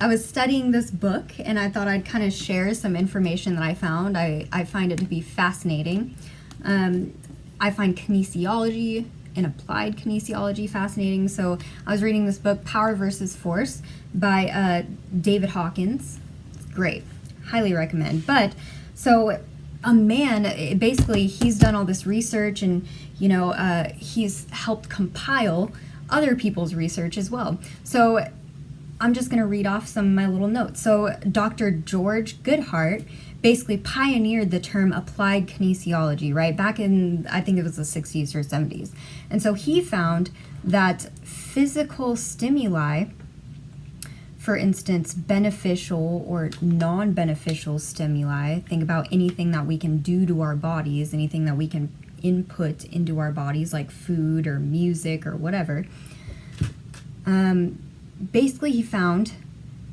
I was studying this book and I thought I'd kind of share some information that I found. I find it to be fascinating. I find kinesiology and applied kinesiology fascinating. So I was reading this book, Power versus Force, by David Hawkins. It's great. Highly recommend. But so a man, basically, he's done all this research and, he's helped compile other people's research as well. So I'm just going to read off some of my little notes. So Dr. George Goodhart basically pioneered the term applied kinesiology, right? Back in, I think it was the 60s or 70s. And so he found that physical stimuli, for instance, beneficial or non-beneficial stimuli, think about anything that we can do to our bodies, anything that we can input into our bodies, like food or music or whatever. Basically, he found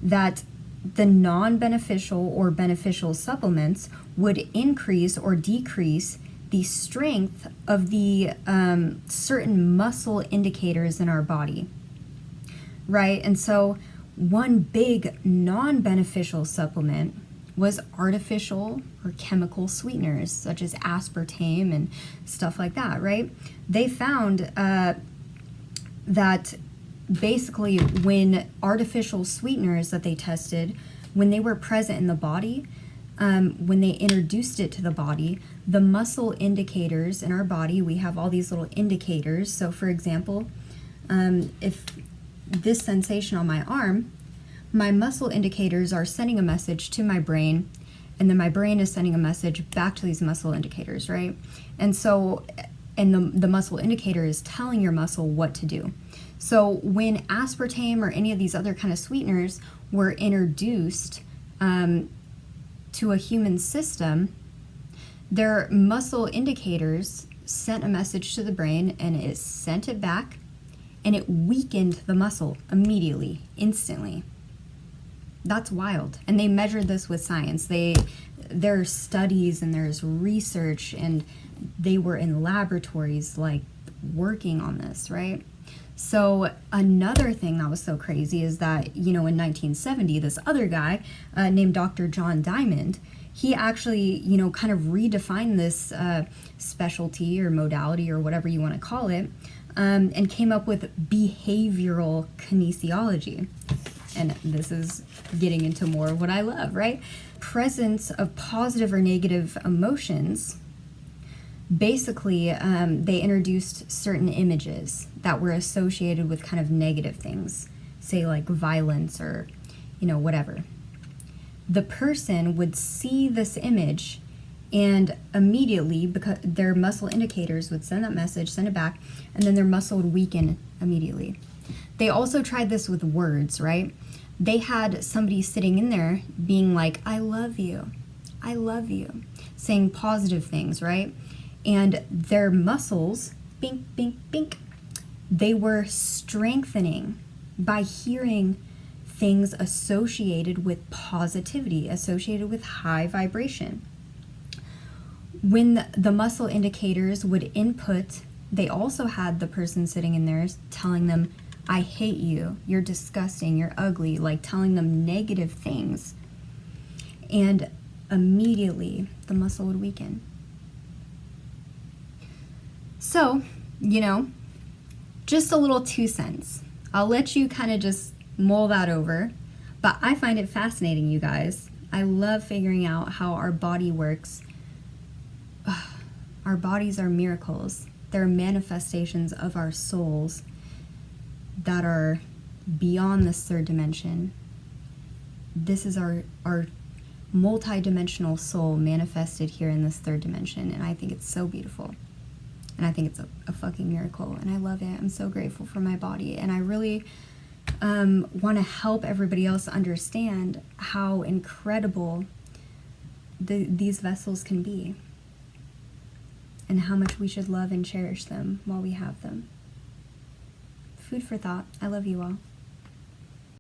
that the non-beneficial or beneficial supplements would increase or decrease the strength of the certain muscle indicators in our body, right? And so one big non-beneficial supplement was artificial or chemical sweeteners, such as aspartame and stuff like that, right? They found that basically when artificial sweeteners that they tested, when they were present in the body, when they introduced it to the body, the muscle indicators in our body, we have all these little indicators. So for example, if this sensation on my arm, my muscle indicators are sending a message to my brain, and then my brain is sending a message back to these muscle indicators, right? And so, and the muscle indicator is telling your muscle what to do. So when aspartame or any of these other kind of sweeteners were introduced to a human system, their muscle indicators sent a message to the brain, and it sent it back, and it weakened the muscle immediately, instantly. That's wild. And they measured this with science. There are studies and there's research, and they were in laboratories like working on this, right? So another thing that was so crazy is that, in 1970, this other guy named Dr. John Diamond, he actually, kind of redefined this specialty or modality or whatever you want to call it, and came up with behavioral kinesiology. And this is getting into more of what I love, right? Presence of positive or negative emotions. Basically, they introduced certain images that were associated with kind of negative things, say like violence or, whatever. The person would see this image, and immediately, because their muscle indicators would send that message, send it back, and then their muscle would weaken immediately. They also tried this with words, right? They had somebody sitting in there being like, I love you, saying positive things, right? And their muscles, bink, bink, bink, they were strengthening by hearing things associated with positivity, associated with high vibration. When the muscle indicators would input, they also had the person sitting in there telling them, I hate you, you're disgusting, you're ugly, like telling them negative things. And immediately the muscle would weaken. So, just a little 2 cents. I'll let you kind of just mull that over, but I find it fascinating, you guys. I love figuring out how our body works. Our bodies are miracles. They're manifestations of our souls that are beyond this third dimension. This is our multi-dimensional soul manifested here in this third dimension, and I think it's so beautiful. And I think it's a fucking miracle, and I love it. I'm so grateful for my body, and I really want to help everybody else understand how incredible these vessels can be, and how much we should love and cherish them while we have them. Food for thought. I love you all.